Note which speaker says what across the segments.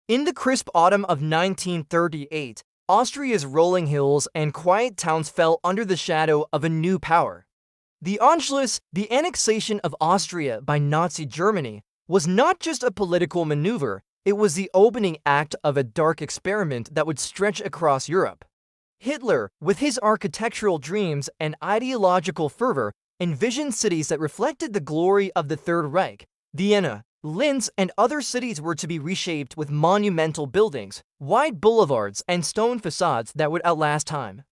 Speaker 1: In the crisp autumn of 1938, Austria's rolling hills and quiet towns fell under the shadow of a new power. The Anschluss, the annexation of Austria by Nazi Germany, was not just a political maneuver, it was the opening act of a dark experiment that would stretch across Europe. Hitler, with his architectural dreams and ideological fervor, envisioned cities that reflected the glory of the Third Reich. Vienna, Linz, and other cities were to be reshaped with monumental buildings, wide boulevards, and stone facades that would outlast time.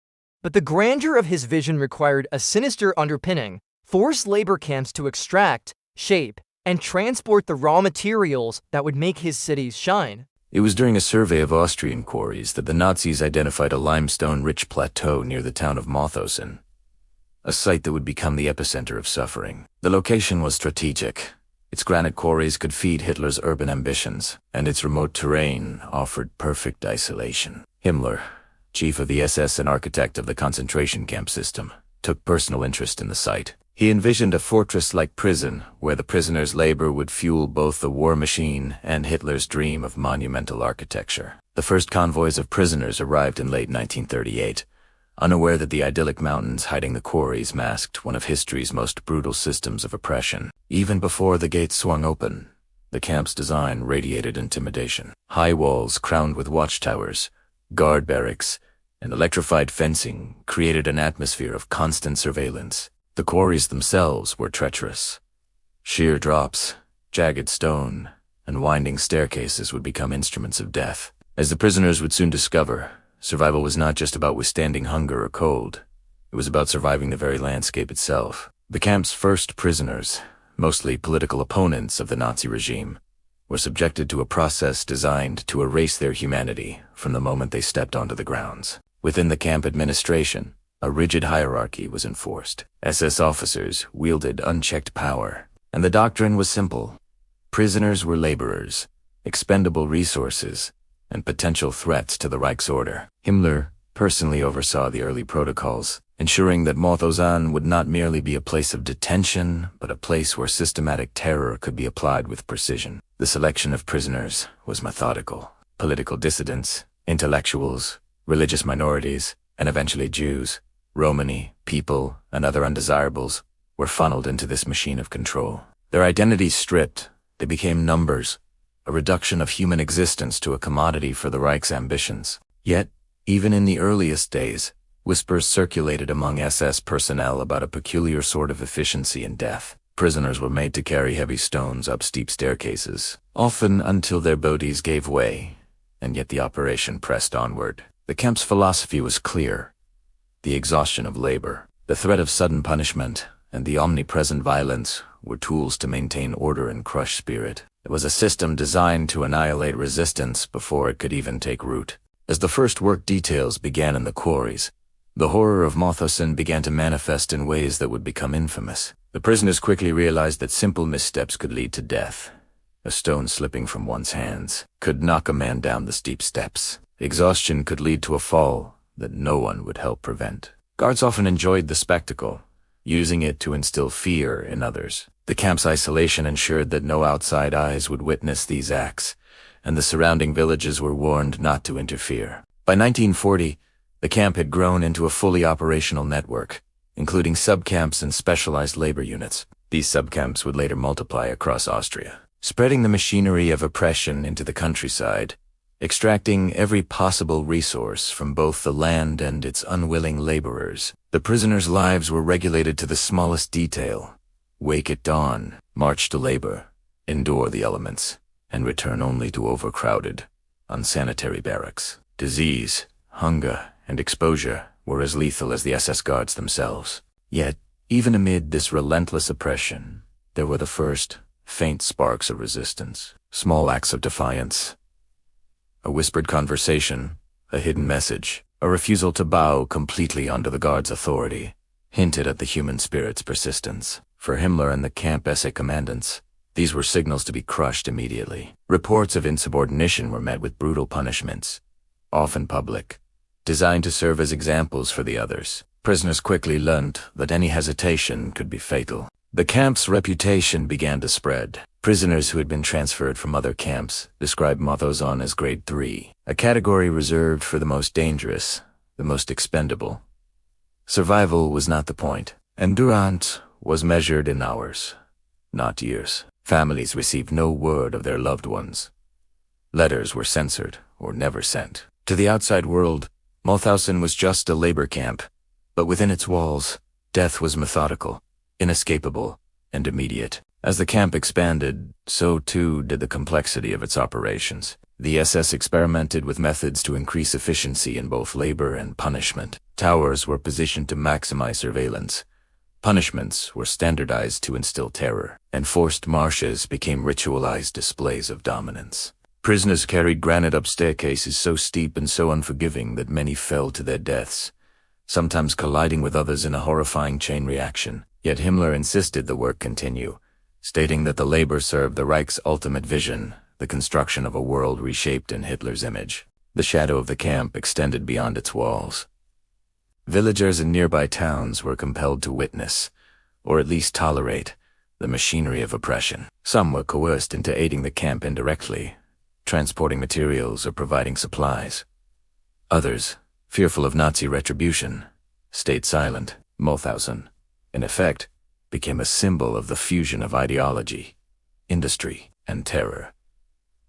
Speaker 1: But the grandeur of his vision required a sinister underpinning: forced labor camps to extract, shape, and transport the raw materials that would make his cities shine.
Speaker 2: It was during a survey of Austrian quarries that the Nazis identified a limestone-rich plateau near the town of Mauthausen, a site that would become the epicenter of suffering. The location was strategic. Its granite quarries could feed Hitler's urban ambitions, and its remote terrain offered perfect isolation. Himmler, chief of the SS and architect of the concentration camp system, took personal interest in the site. He envisioned a fortress-like prison where the prisoners' labor would fuel both the war machine and Hitler's dream of monumental architecture. The first convoys of prisoners arrived in late 1938, unaware that the idyllic mountains hiding the quarries masked one of history's most brutal systems of oppression. Even before the gates swung open, the camp's design radiated intimidation. High walls crowned with watchtowers, guard barracks, and electrified fencing created an atmosphere of constant surveillance. The quarries themselves were treacherous. Sheer drops, jagged stone, and winding staircases would become instruments of death. As the prisoners would soon discover, survival was not just about withstanding hunger or cold. It was about surviving the very landscape itself. The camp's first prisoners, mostly political opponents of the Nazi regime, were subjected to a process designed to erase their humanity from the moment they stepped onto the grounds. Within the camp administration, a rigid hierarchy was enforced. SS officers wielded unchecked power, and the doctrine was simple. Prisoners were laborers, expendable resources, and potential threats to the Reich's order. Himmler personally oversaw the early protocols, ensuring that Mauthausen would not merely be a place of detention, but a place where systematic terror could be applied with precision. The selection of prisoners was methodical. Political dissidents, intellectuals, religious minorities, and eventually Jews, Romani, people, and other undesirables were funneled into this machine of control. Their identities stripped, they became numbers, a reduction of human existence to a commodity for the Reich's ambitions. Yet, even in the earliest days, whispers circulated among SS personnel about a peculiar sort of efficiency in death. Prisoners were made to carry heavy stones up steep staircases, often until their bodies gave way, and yet the operation pressed onward. The camp's philosophy was clear. The exhaustion of labor, the threat of sudden punishment, and the omnipresent violence were tools to maintain order and crush spirit. It was a system designed to annihilate resistance before it could even take root. As the first work details began in the quarries, the horror of Mauthausen began to manifest in ways that would become infamous. The prisoners quickly realized that simple missteps could lead to death. A stone slipping from one's hands could knock a man down the steep steps. Exhaustion could lead to a fall that no one would help prevent. Guards often enjoyed the spectacle, using it to instill fear in others. The camp's isolation ensured that no outside eyes would witness these acts, and the surrounding villages were warned not to interfere. By 1940, the camp had grown into a fully operational network, including subcamps and specialized labor units. These subcamps would later multiply across Austria, spreading the machinery of oppression into the countryside, extracting every possible resource from both the land and its unwilling laborers. The prisoners' lives were regulated to the smallest detail. Wake at dawn, march to labor, endure the elements, and return only to overcrowded, unsanitary barracks. Disease, hunger, and exposure were as lethal as the SS guards themselves. Yet, even amid this relentless oppression, there were the first, faint sparks of resistance, small acts of defiance. A whispered conversation, a hidden message, a refusal to bow completely under the guard's authority, hinted at the human spirit's persistence. For Himmler and the camp SS commandants, these were signals to be crushed immediately. Reports of insubordination were met with brutal punishments, often public, designed to serve as examples for the others. Prisoners quickly learned that any hesitation could be fatal. The camp's reputation began to spread. Prisoners who had been transferred from other camps described Mauthausen as Grade 3, a category reserved for the most dangerous, the most expendable. Survival was not the point. Endurance was measured in hours, not years. Families received no word of their loved ones. Letters were censored or never sent. To the outside world, Mauthausen was just a labor camp, but within its walls, death was methodical, inescapable, and immediate. As the camp expanded, so too did the complexity of its operations. The SS experimented with methods to increase efficiency in both labor and punishment. Towers were positioned to maximize surveillance. Punishments were standardized to instill terror, and forced marches became ritualized displays of dominance. Prisoners carried granite up staircases so steep and so unforgiving that many fell to their deaths, sometimes colliding with others in a horrifying chain reaction. Yet Himmler insisted the work continue, stating that the labor served the Reich's ultimate vision, the construction of a world reshaped in Hitler's image. The shadow of the camp extended beyond its walls. Villagers in nearby towns were compelled to witness, or at least tolerate, the machinery of oppression. Some were coerced into aiding the camp indirectly, transporting materials or providing supplies. Others, fearful of Nazi retribution, stayed silent. Mauthausen, in effect, became a symbol of the fusion of ideology, industry, and terror.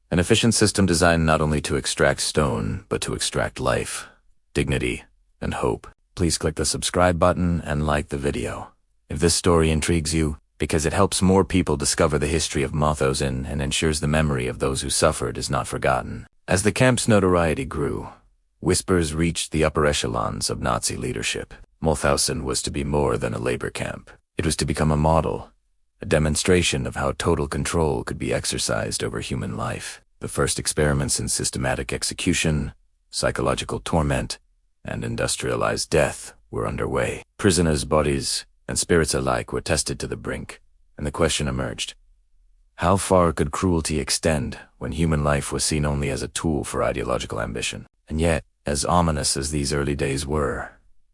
Speaker 2: An efficient system designed not only to extract stone, but to extract life, dignity, and hope. Please click the subscribe button and like the video if this story intrigues you, because it helps more people discover the history of Mauthausen and ensures the memory of those who suffered is not forgotten. As the camp's notoriety grew, whispers reached the upper echelons of Nazi leadership. Mauthausen was to be more than a labor camp. It was to become a model, a demonstration of how total control could be exercised over human life. The first experiments in systematic execution, psychological torment, and industrialized death were underway. Prisoners' bodies and spirits alike were tested to the brink, and the question emerged: how far could cruelty extend when human life was seen only as a tool for ideological ambition? And yet, as ominous as these early days were,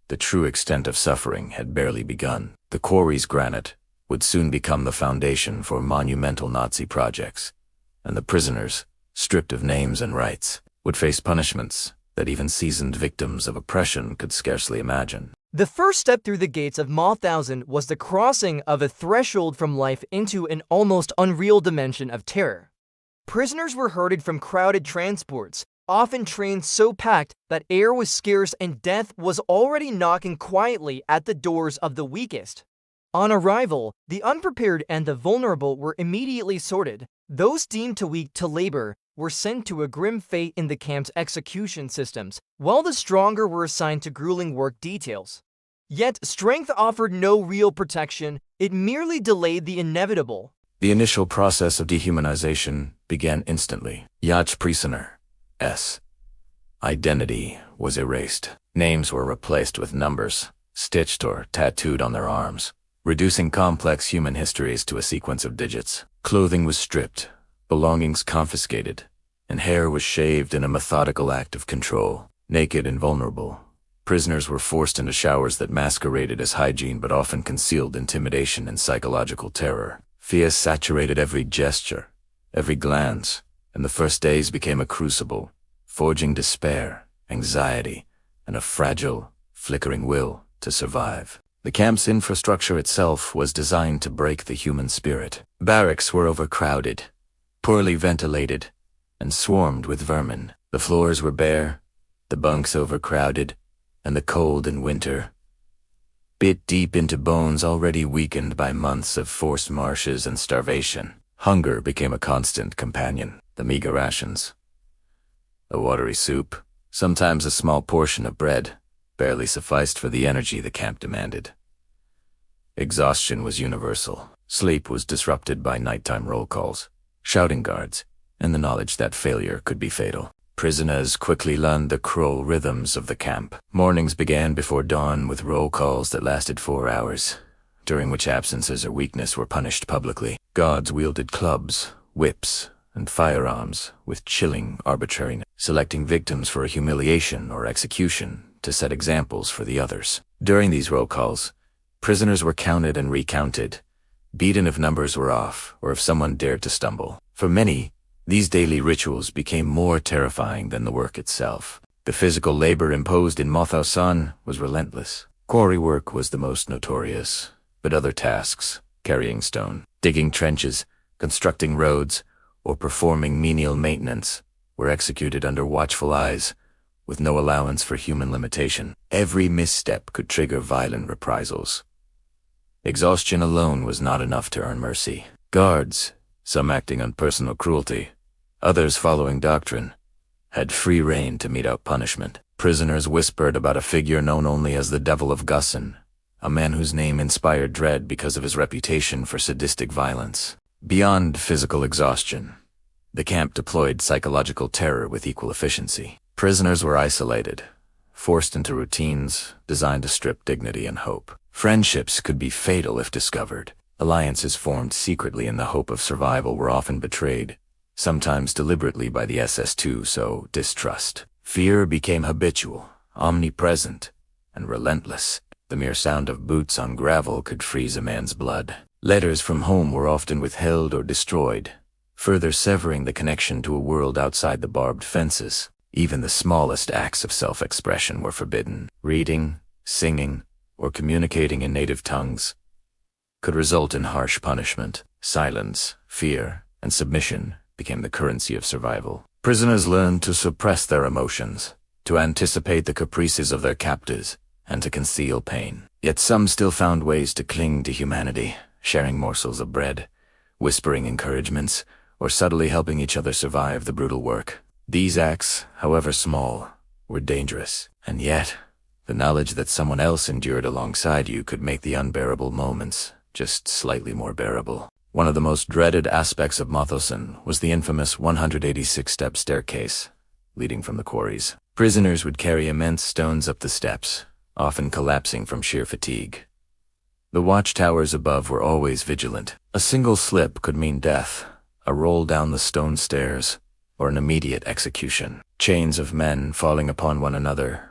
Speaker 2: the true extent of suffering had barely begun. The quarries' granite would soon become the foundation for monumental Nazi projects, and the prisoners, stripped of names and rights, would face punishments that even seasoned victims of oppression could scarcely imagine.
Speaker 1: The first step through the gates of Mauthausen was the crossing of a threshold from life into an almost unreal dimension of terror. Prisoners were herded from crowded transports, often trains so packed that air was scarce and death was already knocking quietly at the doors of the weakest. On arrival, the unprepared and the vulnerable were immediately sorted. Those deemed too weak to labor were sent to a grim fate in the camp's execution systems, while the stronger were assigned to grueling work details. Yet strength offered no real protection, it merely delayed the inevitable.
Speaker 2: The initial process of dehumanization began instantly. Each prisoner's identity was erased. Names were replaced with numbers, stitched or tattooed on their arms, reducing complex human histories to a sequence of digits. Clothing was stripped, belongings confiscated, and hair was shaved in a methodical act of control. Naked and vulnerable, prisoners were forced into showers that masqueraded as hygiene but often concealed intimidation and psychological terror. Fear saturated every gesture, every glance, and the first days became a crucible, forging despair, anxiety, and a fragile, flickering will to survive. The camp's infrastructure itself was designed to break the human spirit. Barracks were overcrowded, poorly ventilated, and swarmed with vermin. The floors were bare, the bunks overcrowded, and the cold in winter bit deep into bones already weakened by months of forced marches and starvation. Hunger became a constant companion. The meager rations, a watery soup, sometimes a small portion of bread, barely sufficed for the energy the camp demanded. Exhaustion was universal. Sleep was disrupted by nighttime roll calls, shouting guards, and the knowledge that failure could be fatal. Prisoners quickly learned the cruel rhythms of the camp. Mornings began before dawn with roll calls that lasted 4 hours, during which absences or weakness were punished publicly. Guards wielded clubs, whips, and firearms with chilling arbitrariness, selecting victims for humiliation or execution to set examples for the others. During these roll calls, prisoners were counted and recounted, beaten if numbers were off or if someone dared to stumble. For many, these daily rituals became more terrifying than the work itself. The physical labor imposed in Mauthausen was relentless. Quarry work was the most notorious, but other tasks, carrying stone, digging trenches, constructing roads, or performing menial maintenance, were executed under watchful eyes, with no allowance for human limitation. Every misstep could trigger violent reprisals. Exhaustion alone was not enough to earn mercy. Guards, some acting on personal cruelty, others following doctrine, had free rein to mete out punishment. Prisoners whispered about a figure known only as the Devil of Housen, a man whose name inspired dread because of his reputation for sadistic violence. Beyond physical exhaustion, the camp deployed psychological terror with equal efficiency. Prisoners were isolated, forced into routines designed to strip dignity and hope. Friendships could be fatal if discovered. Alliances formed secretly in the hope of survival were often betrayed, sometimes deliberately by the SS2, so distrust. Fear became habitual, omnipresent, and relentless. The mere sound of boots on gravel could freeze a man's blood. Letters from home were often withheld or destroyed, further severing the connection to a world outside the barbed fences. Even the smallest acts of self-expression were forbidden. Reading, singing, or communicating in native tongues could result in harsh punishment. Silence, fear, and submission became the currency of survival. Prisoners learned to suppress their emotions, to anticipate the caprices of their captors, and to conceal pain. Yet some still found ways to cling to humanity, sharing morsels of bread, whispering encouragements, or subtly helping each other survive the brutal work. These acts, however small, were dangerous, and yet the knowledge that someone else endured alongside you could make the unbearable moments just slightly more bearable. One of the most dreaded aspects of Mauthausen was the infamous 186-step staircase leading from the quarries. Prisoners would carry immense stones up the steps, often collapsing from sheer fatigue. The watchtowers above were always vigilant. A single slip could mean death, a roll down the stone stairs, or an immediate execution. Chains of men falling upon one another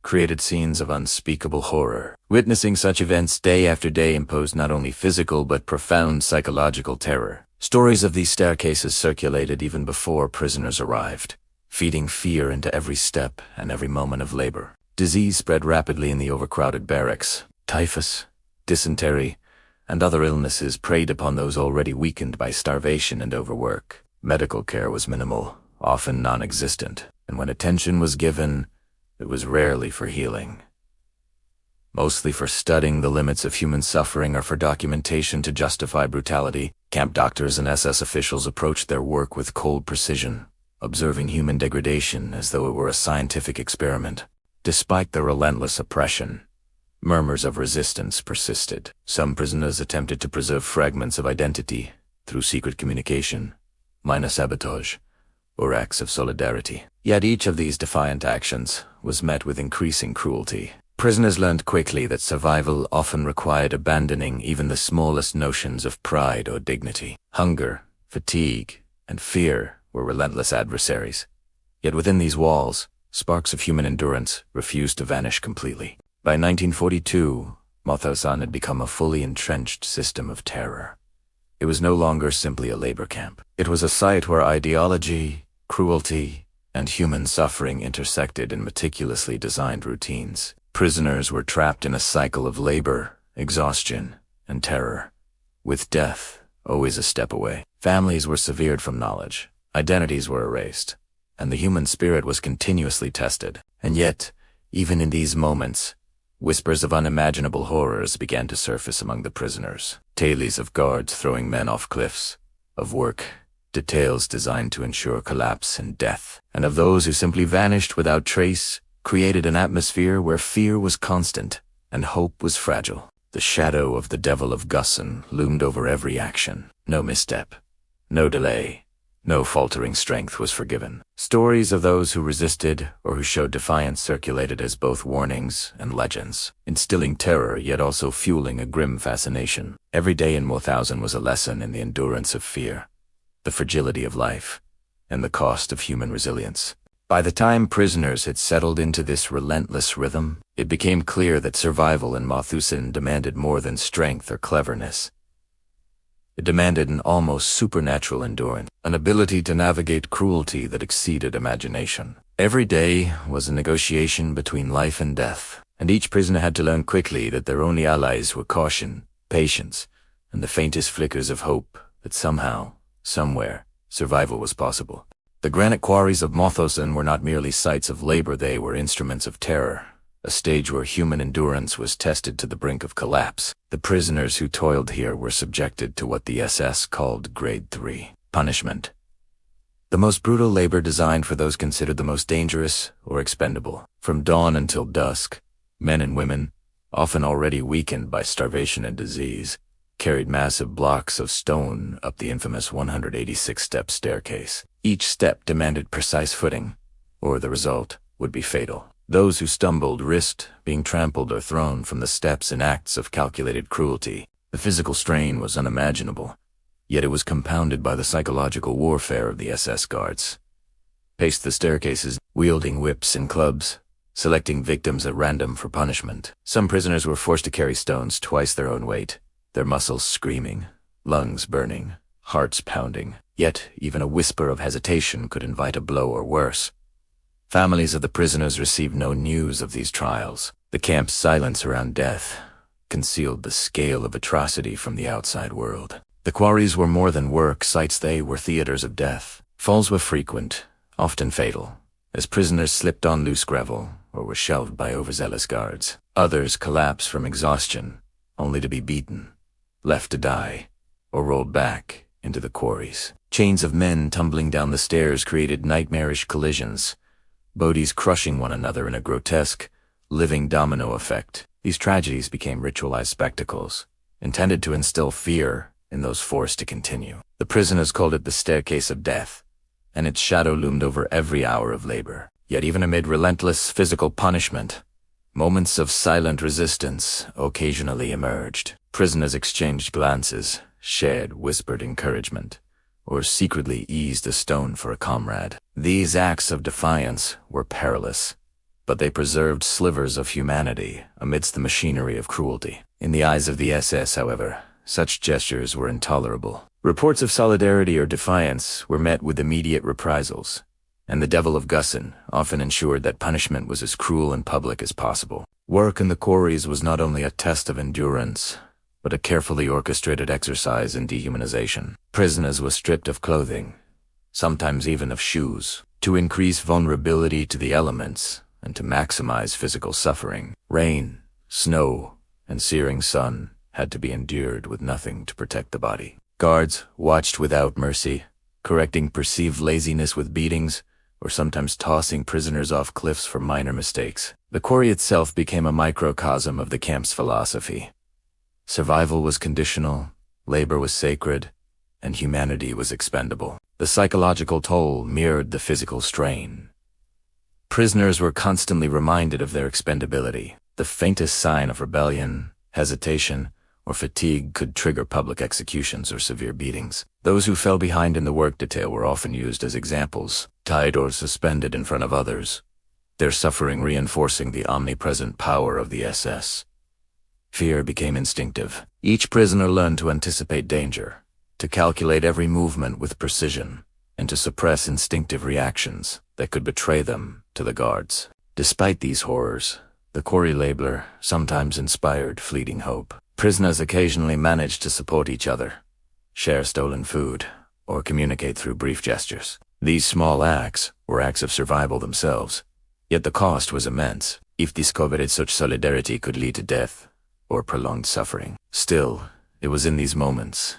Speaker 2: created scenes of unspeakable horror. Witnessing such events day after day imposed not only physical but profound psychological terror. Stories of these staircases circulated even before prisoners arrived, feeding fear into every step and every moment of labor. Disease spread rapidly in the overcrowded barracks. Typhus, dysentery, and other illnesses preyed upon those already weakened by starvation and overwork. Medical care was minimal, often non-existent, and when attention was given, it was rarely for healing. Mostly for studying the limits of human suffering or for documentation to justify brutality, camp doctors and SS officials approached their work with cold precision, observing human degradation as though it were a scientific experiment. Despite the relentless oppression, murmurs of resistance persisted. Some prisoners attempted to preserve fragments of identity through secret communication, minor sabotage, or acts of solidarity. Yet each of these defiant actions was met with increasing cruelty. Prisoners learned quickly that survival often required abandoning even the smallest notions of pride or dignity. Hunger, fatigue, and fear were relentless adversaries. Yet within these walls, sparks of human endurance refused to vanish completely. By 1942, Mauthausen had become a fully entrenched system of terror. It was no longer simply a labor camp. It was a site where ideology, cruelty, and human suffering intersected in meticulously designed routines. Prisoners were trapped in a cycle of labor, exhaustion, and terror, with death always a step away. Families were severed from knowledge, identities were erased, and the human spirit was continuously tested. And yet, even in these moments, whispers of unimaginable horrors began to surface among the prisoners. Tales of guards throwing men off cliffs, of work details designed to ensure collapse and death, and of those who simply vanished without trace, created an atmosphere where fear was constant and hope was fragile. The shadow of the Devil of Housen loomed over every action. No misstep, no delay, no faltering strength was forgiven. Stories of those who resisted or who showed defiance circulated as both warnings and legends, instilling terror yet also fueling a grim fascination. Every day in Mauthausen was a lesson in the endurance of fear, the fragility of life, and the cost of human resilience. By the time prisoners had settled into this relentless rhythm, it became clear that survival in Mauthausen demanded more than strength or cleverness. It demanded an almost supernatural endurance, an ability to navigate cruelty that exceeded imagination. Every day was a negotiation between life and death, and each prisoner had to learn quickly that their only allies were caution, patience, and the faintest flickers of hope that somehow, somewhere, survival was possible. The granite quarries of Mauthausen were not merely sites of labor, they were instruments of terror, a stage where human endurance was tested to the brink of collapse. The prisoners who toiled here were subjected to what the SS called Grade 3 punishment, the most brutal labor designed for those considered the most dangerous or expendable. From dawn until dusk, men and women, often already weakened by starvation and disease, carried massive blocks of stone up the infamous 186-step staircase. Each step demanded precise footing, or the result would be fatal. Those who stumbled risked being trampled or thrown from the steps in acts of calculated cruelty. The physical strain was unimaginable, yet it was compounded by the psychological warfare of the SS guards. Paced the staircases, wielding whips and clubs, selecting victims at random for punishment. Some prisoners were forced to carry stones twice their own weight, their muscles screaming, lungs burning, hearts pounding. Yet even a whisper of hesitation could invite a blow or worse. Families of the prisoners received no news of these trials. The camp's silence around death concealed the scale of atrocity from the outside world. The quarries were more than work sites, they were theaters of death. Falls were frequent, often fatal, as prisoners slipped on loose gravel or were shelved by overzealous guards. Others collapsed from exhaustion, only to be beaten, left to die, or rolled back into the quarries. Chains of men tumbling down the stairs created nightmarish collisions, bodies crushing one another in a grotesque, living domino effect. These tragedies became ritualized spectacles, intended to instill fear in those forced to continue. The prisoners called it the staircase of death, and its shadow loomed over every hour of labor. Yet even amid relentless physical punishment, moments of silent resistance occasionally emerged. Prisoners exchanged glances, shared whispered encouragement, or secretly eased a stone for a comrade. These acts of defiance were perilous, but they preserved slivers of humanity amidst the machinery of cruelty. In the eyes of the SS, however, such gestures were intolerable. Reports of solidarity or defiance were met with immediate reprisals, and the Devil of Housen often ensured that punishment was as cruel and public as possible. Work in the quarries was not only a test of endurance, but a carefully orchestrated exercise in dehumanization. Prisoners were stripped of clothing, sometimes even of shoes, to increase vulnerability to the elements and to maximize physical suffering. Rain, snow, and searing sun had to be endured with nothing to protect the body. Guards watched without mercy, correcting perceived laziness with beatings, or sometimes tossing prisoners off cliffs for minor mistakes. The quarry itself became a microcosm of the camp's philosophy. Survival was conditional, labor was sacred, and humanity was expendable. The psychological toll mirrored the physical strain. Prisoners were constantly reminded of their expendability. The faintest sign of rebellion, hesitation, or fatigue could trigger public executions or severe beatings. Those who fell behind in the work detail were often used as examples, tied or suspended in front of others, their suffering reinforcing the omnipresent power of the SS. Fear became instinctive. Each prisoner learned to anticipate danger, to calculate every movement with precision, and to suppress instinctive reactions that could betray them to the guards. Despite these horrors, the quarry laborer sometimes inspired fleeting hope. Prisoners occasionally managed to support each other, share stolen food, or communicate through brief gestures. These small acts were acts of survival themselves, yet the cost was immense. If discovered, such solidarity could lead to death or prolonged suffering. Still, it was in these moments,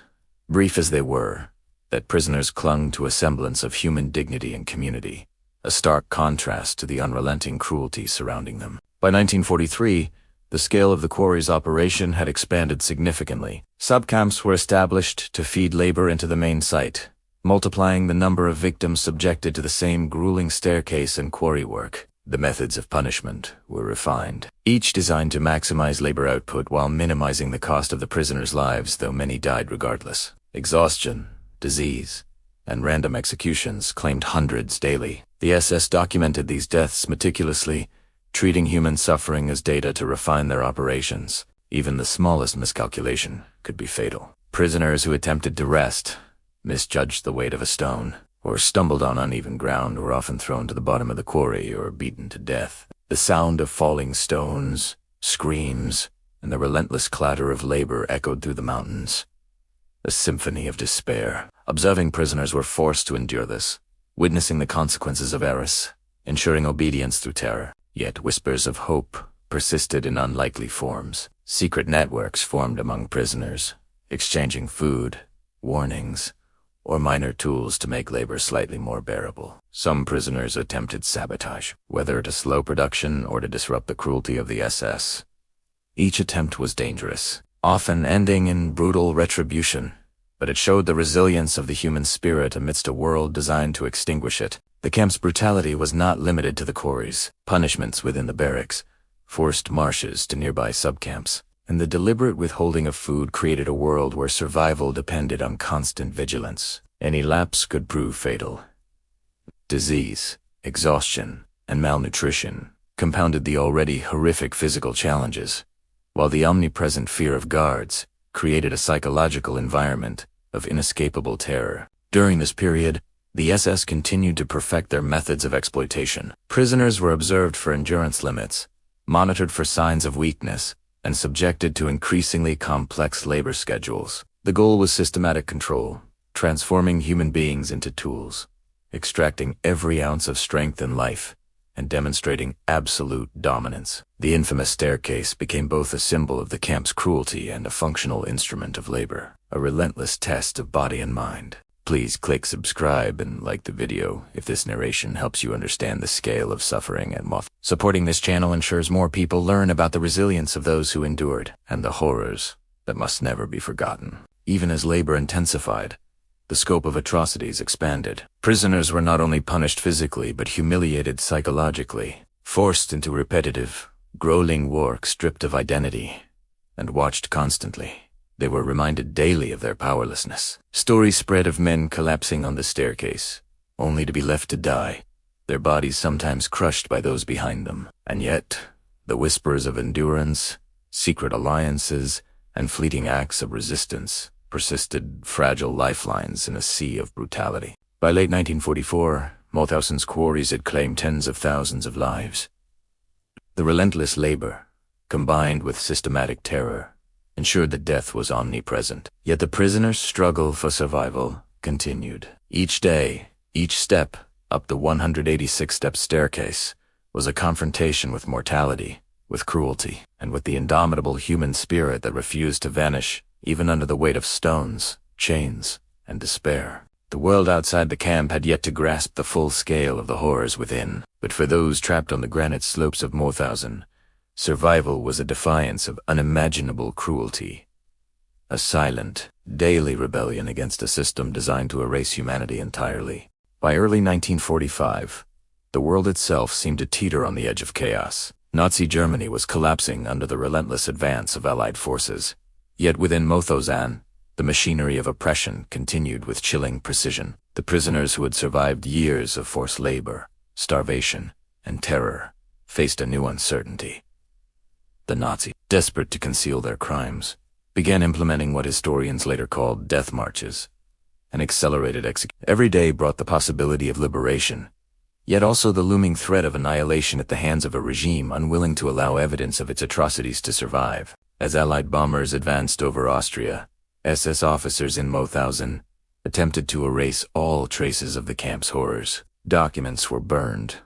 Speaker 2: brief as they were, that prisoners clung to a semblance of human dignity and community, a stark contrast to the unrelenting cruelty surrounding them. By 1943, the scale of the quarry's operation had expanded significantly. Subcamps were established to feed labor into the main site, multiplying the number of victims subjected to the same grueling staircase and quarry work. The methods of punishment were refined, each designed to maximize labor output while minimizing the cost of the prisoners' lives, though many died regardless. Exhaustion, disease, and random executions claimed hundreds daily. The SS documented these deaths meticulously, treating human suffering as data to refine their operations. Even the smallest miscalculation could be fatal. Prisoners who attempted to rest, misjudged the weight of a stone, or stumbled on uneven ground were often thrown to the bottom of the quarry or beaten to death. The sound of falling stones, screams, and the relentless clatter of labor echoed through the mountains. A symphony of despair. Observing prisoners were forced to endure this, witnessing the consequences of errors, ensuring obedience through terror. Yet whispers of hope persisted in unlikely forms. Secret networks formed among prisoners, exchanging food, warnings, or minor tools to make labor slightly more bearable. Some prisoners attempted sabotage, whether to slow production or to disrupt the cruelty of the SS. Each attempt was dangerous, often ending in brutal retribution, but it showed the resilience of the human spirit amidst a world designed to extinguish it. The camp's brutality was not limited to the quarries, punishments within the barracks, forced marches to nearby subcamps, and the deliberate withholding of food created a world where survival depended on constant vigilance. Any lapse could prove fatal. Disease, exhaustion, and malnutrition compounded the already horrific physical challenges, while the omnipresent fear of guards created a psychological environment of inescapable terror. During this period, the SS continued to perfect their methods of exploitation. Prisoners were observed for endurance limits, monitored for signs of weakness, and subjected to increasingly complex labor schedules. The goal was systematic control, transforming human beings into tools, extracting every ounce of strength and life, and demonstrating absolute dominance. The infamous staircase became both a symbol of the camp's cruelty and a functional instrument of labor, a relentless test of body and mind. Please click subscribe and like the video if this narration helps you understand the scale of suffering at Mauthausen. Supporting this channel ensures more people learn about the resilience of those who endured and the horrors that must never be forgotten. Even as labor intensified, the scope of atrocities expanded. Prisoners were not only punished physically but humiliated psychologically, forced into repetitive, grueling work stripped of identity, and watched constantly. They were reminded daily of their powerlessness. Stories spread of men collapsing on the staircase, only to be left to die, their bodies sometimes crushed by those behind them. And yet, the whispers of endurance, secret alliances, and fleeting acts of resistance persisted, fragile lifelines in a sea of brutality. By late 1944, Mauthausen's quarries had claimed tens of thousands of lives. The relentless labor, combined with systematic terror, ensured that death was omnipresent. Yet the prisoners' struggle for survival continued. Each day, each step up the 186-step staircase was a confrontation with mortality, with cruelty, and with the indomitable human spirit that refused to vanish even under the weight of stones, chains, and despair. The world outside the camp had yet to grasp the full scale of the horrors within, but for those trapped on the granite slopes of Mauthausen, survival was a defiance of unimaginable cruelty, a silent, daily rebellion against a system designed to erase humanity entirely. By early 1945, the world itself seemed to teeter on the edge of chaos. Nazi Germany was collapsing under the relentless advance of Allied forces. Yet within Mauthausen, the machinery of oppression continued with chilling precision. The prisoners who had survived years of forced labor, starvation, and terror faced a new uncertainty. The Nazis, desperate to conceal their crimes, began implementing what historians later called death marches, an accelerated execution. Every day brought the possibility of liberation, yet also the looming threat of annihilation at the hands of a regime unwilling to allow evidence of its atrocities to survive. As Allied bombers advanced over Austria, SS officers in Mauthausen attempted to erase all traces of the camp's horrors. Documents were burned,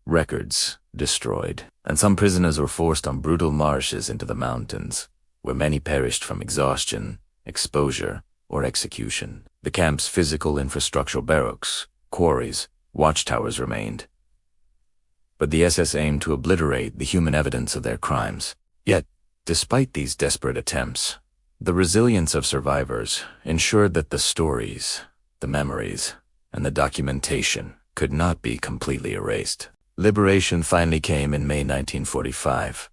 Speaker 2: records destroyed, and some prisoners were forced on brutal marches into the mountains, where many perished from exhaustion, exposure, or execution. The camp's physical infrastructural barracks, quarries, watchtowers remained, but the SS aimed to obliterate the human evidence of their crimes. Yet, despite these desperate attempts, the resilience of survivors ensured that the stories, the memories, and the documentation could not be completely erased. Liberation finally came in May 1945.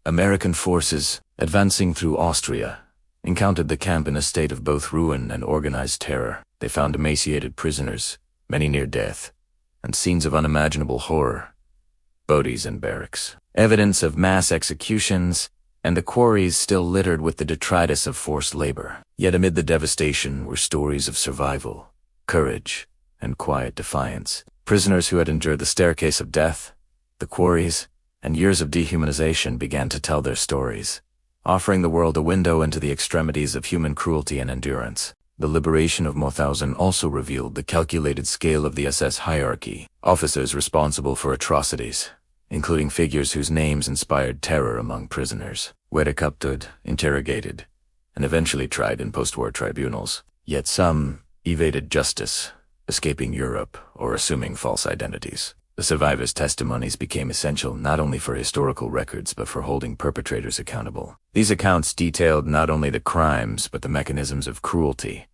Speaker 2: American forces, advancing through Austria, encountered the camp in a state of both ruin and organized terror. They found emaciated prisoners, many near death, and scenes of unimaginable horror, bodies in barracks, evidence of mass executions, and the quarries still littered with the detritus of forced labor. Yet amid the devastation were stories of survival, courage, and quiet defiance. Prisoners who had endured the staircase of death, the quarries, and years of dehumanization began to tell their stories, offering the world a window into the extremities of human cruelty and endurance. The liberation of Mauthausen also revealed the calculated scale of the SS hierarchy. Officers responsible for atrocities, including figures whose names inspired terror among prisoners, were captured, interrogated, and eventually tried in post-war tribunals. Yet some evaded justice, escaping Europe or assuming false identities. The survivors' testimonies became essential not only for historical records but for holding perpetrators accountable. These accounts detailed not only the crimes but the mechanisms of cruelty,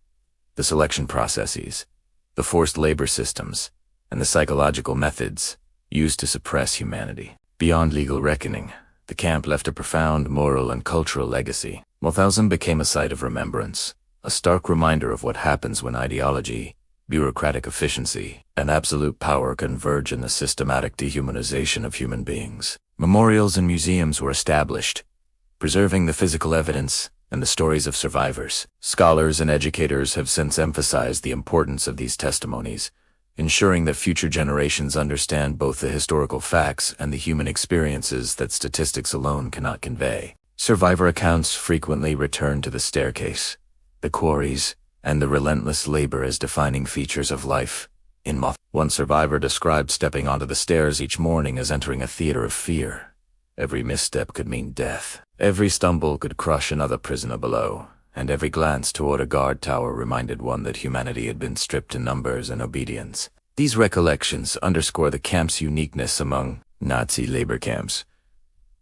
Speaker 2: the selection processes, the forced labor systems, and the psychological methods used to suppress humanity. Beyond legal reckoning, the camp left a profound moral and cultural legacy. Mauthausen became a site of remembrance, a stark reminder of what happens when ideology, bureaucratic efficiency, and absolute power converge in the systematic dehumanization of human beings. Memorials and museums were established, preserving the physical evidence and the stories of survivors. Scholars and educators have since emphasized the importance of these testimonies, ensuring that future generations understand both the historical facts and the human experiences that statistics alone cannot convey. Survivor accounts frequently return to the staircase, the quarries, and the relentless labor as defining features of life in Mauthausen. One survivor described stepping onto the stairs each morning as entering a theater of fear. Every misstep could mean death. Every stumble could crush another prisoner below, and every glance toward a guard tower reminded one that humanity had been stripped to numbers and obedience. These recollections underscore the camp's uniqueness among Nazi labor camps.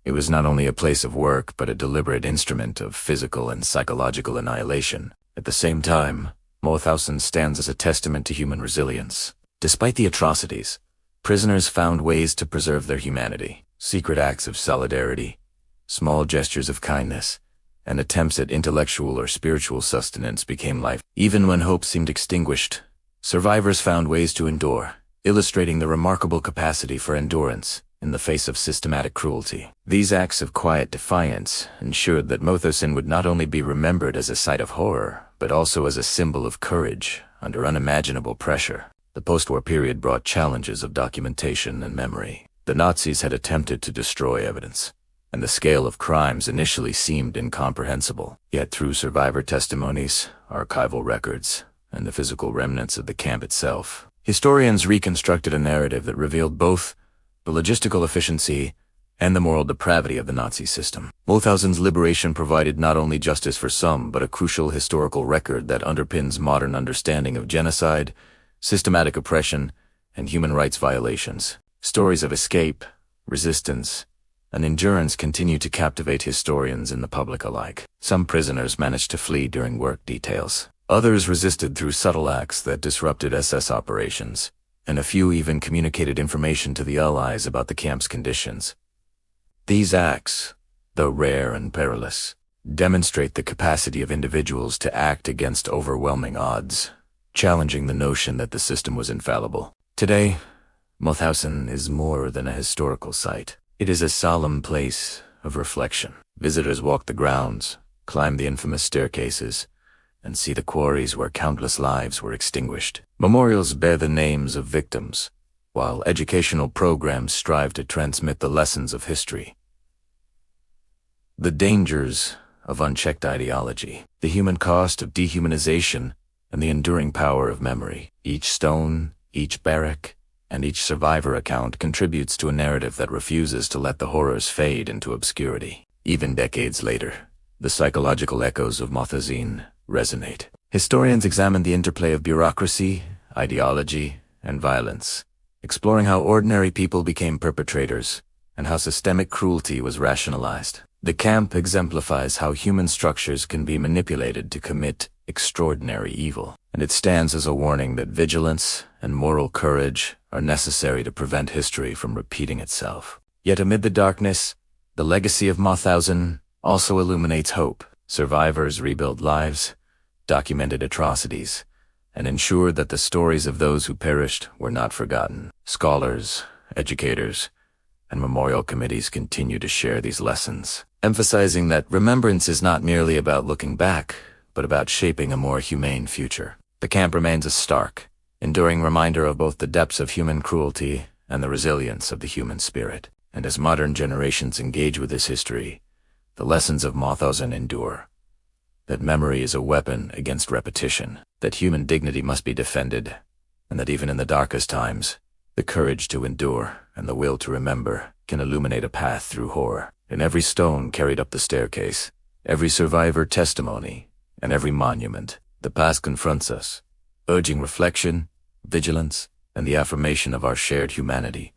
Speaker 2: It was not only a place of work but a deliberate instrument of physical and psychological annihilation. At the same time, Mauthausen stands as a testament to human resilience. Despite the atrocities, prisoners found ways to preserve their humanity. Secret acts of solidarity, small gestures of kindness, and attempts at intellectual or spiritual sustenance became life. Even when hope seemed extinguished, survivors found ways to endure, illustrating the remarkable capacity for endurance in the face of systematic cruelty. These acts of quiet defiance ensured that Mauthausen would not only be remembered as a site of horror, but also as a symbol of courage under unimaginable pressure. The post-war period brought challenges of documentation and memory. The Nazis had attempted to destroy evidence, and the scale of crimes initially seemed incomprehensible. Yet through survivor testimonies, archival records, and the physical remnants of the camp itself, historians reconstructed a narrative that revealed both the logistical efficiency and the moral depravity of the Nazi system. Mauthausen's liberation provided not only justice for some, but a crucial historical record that underpins modern understanding of genocide, systematic oppression, and human rights violations. Stories of escape, resistance, and endurance continue to captivate historians and the public alike. Some prisoners managed to flee during work details. Others resisted through subtle acts that disrupted SS operations, and a few even communicated information to the Allies about the camp's conditions. These acts, though rare and perilous, demonstrate the capacity of individuals to act against overwhelming odds, challenging the notion that the system was infallible. Today, Mauthausen is more than a historical site. It is a solemn place of reflection. Visitors walk the grounds, climb the infamous staircases, and see the quarries where countless lives were extinguished. Memorials bear the names of victims, while educational programs strive to transmit the lessons of history. The dangers of unchecked ideology, the human cost of dehumanization, and the enduring power of memory. Each stone, each barrack, and each survivor account contributes to a narrative that refuses to let the horrors fade into obscurity. Even decades later, the psychological echoes of Mauthausen resonate. Historians examine the interplay of bureaucracy, ideology, and violence, exploring how ordinary people became perpetrators and how systemic cruelty was rationalized. The camp exemplifies how human structures can be manipulated to commit extraordinary evil, and it stands as a warning that vigilance and moral courage are necessary to prevent history from repeating itself. Yet amid the darkness, the legacy of Mauthausen also illuminates hope. Survivors rebuilt lives, documented atrocities, and ensured that the stories of those who perished were not forgotten. Scholars, educators, and memorial committees continue to share these lessons, emphasizing that remembrance is not merely about looking back, but about shaping a more humane future. The camp remains a stark, enduring reminder of both the depths of human cruelty and the resilience of the human spirit. And as modern generations engage with this history, the lessons of Mauthausen endure. That memory is a weapon against repetition, that human dignity must be defended, and that even in the darkest times, the courage to endure and the will to remember can illuminate a path through horror. In every stone carried up the staircase, every survivor testimony, and every monument, the past confronts us, urging reflection, vigilance, and the affirmation of our shared humanity.